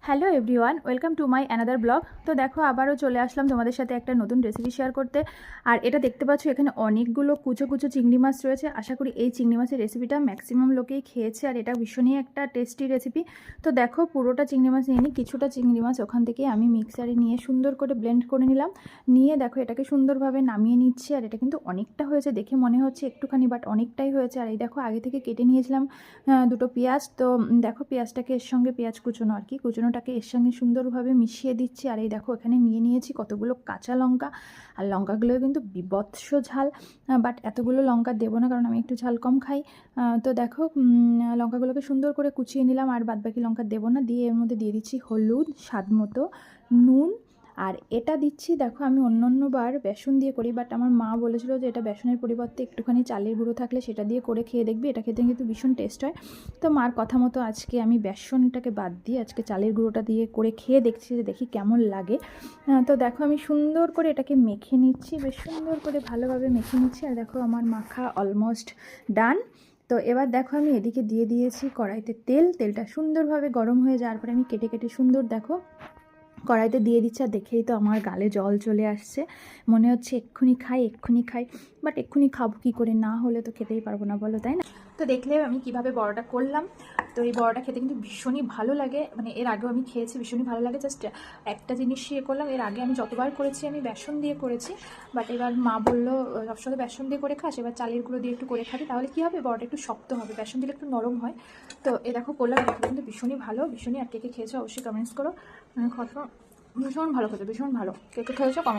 Hello everyone, welcome to my another blog. তো দেখো আবারও চলে আসলাম তোমাদের সাথে একটা নতুন রেসিপি শেয়ার করতে। আর এটা দেখতে পাচ্ছ এখানে অনেকগুলো কুচো কুচো চিংড়ি মাছ রয়েছে। আশা করি এই চিংড়ি মাছের রেসিপিটা ম্যাক্সিমাম লোকেই খেয়েছে, আর এটা ভীষণই একটা টেস্টি রেসিপি। তো দেখো পুরোটা চিংড়ি মাছ নিয়ে নিই, কিছুটা চিংড়ি মাছ ওখান থেকে আমি মিক্সারে নিয়ে সুন্দর করে ব্লেন্ড করে নিলাম। নিয়ে দেখো এটাকে সুন্দরভাবে নামিয়ে নিচ্ছি। আর এটা কিন্তু অনেকটা হয়েছে, দেখে মনে হচ্ছে একটুখানি, বাট অনেকটাই হয়েছে। আর এই দেখো আগে থেকে কেটে নিয়েছিলাম দুটো পেঁয়াজ। তো দেখো পেঁয়াজটাকে এর সঙ্গে, পেঁয়াজ কুচোনো আর কি, কুচোনোটাকে এর সঙ্গে সুন্দরভাবে মিশিয়ে দিচ্ছি। আর এই দেখো এখানে নিয়ে নিয়েছি কতগুলো কাঁচা লঙ্কা। আর লঙ্কাগুলো কিন্তু বিভৎস ঝাল, বাট এতগুলো লঙ্কা দেবো না কারণ আমি একটু ঝাল কম খাই। তো দেখো লঙ্কাগুলোকে সুন্দর করে কুচিয়ে নিলাম, আর বাদবাকি লঙ্কা দেবো না। দিয়ে এর মধ্যে দিয়ে দিচ্ছি হলুদ, স্বাদ মতো নুন। আর এটা দিচ্ছি, দেখো আমি অন্যান্যবার বেসন দিয়ে করি, বাট আমার মা বলেছিল যে এটা বেসনের পরিবর্তে একটুখানি চালের গুঁড়ো থাকলে সেটা দিয়ে করে খেয়ে দেখবি, এটা খেতে কিন্তু ভীষণ টেস্ট হয়। তো মার কথা মতো আজকে আমি বেসনটাকে বাদ দিয়ে আজকে চালের গুঁড়োটা দিয়ে করে খেয়ে দেখছি, যে দেখি কেমন লাগে। তো দেখো আমি সুন্দর করে এটাকে মেখে নিচ্ছি, বেশ সুন্দর করে ভালোভাবে মেখে নিচ্ছি। আর দেখো আমার মাখা অলমোস্ট ডান। তো এবার দেখো আমি এদিকে দিয়ে দিয়েছি কড়াইতে তেলটা সুন্দরভাবে গরম হয়ে যাওয়ার পরে আমি কেটে কেটে সুন্দর দেখো কড়াইতে দিয়ে দিচ্ছে। আর দেখেই তো আমার গালে জল চলে আসছে, মনে হচ্ছে এক্ষুনি খাই। বাট এক্ষুনি খাবো কী করে, না হলে তো খেতেই পারবো না বলো, তাই না? তো দেখলে আমি কিভাবে বড়াটা করলাম। তো এই বড়াটা খেতে কিন্তু ভীষণই ভালো লাগে, মানে এর আগেও আমি খেয়েছি, ভীষণই ভালো লাগে। জাস্ট একটা জিনিস ইয়ে করলাম, এর আগে আমি যতবার করেছি আমি বেসন দিয়ে করেছি, বাট এবার মা বললো সবসময় বেসন দিয়ে করে খাস, এবার চালের গুঁড়ো দিয়ে একটু করে খাবি, তাহলে কী হবে বড়াটা একটু শক্ত হবে, বেসন দিলে একটু নরম হয়। তো এ দেখো করলাম, এটা কিন্তু ভীষণই ভালো, ভীষণই। আর কে কে খেয়েছো অবশ্যই কমেন্টস করো। ভীষণ ভালো খেতে, ভীষণ ভালো। কে কে খেয়েছো কমেন্ট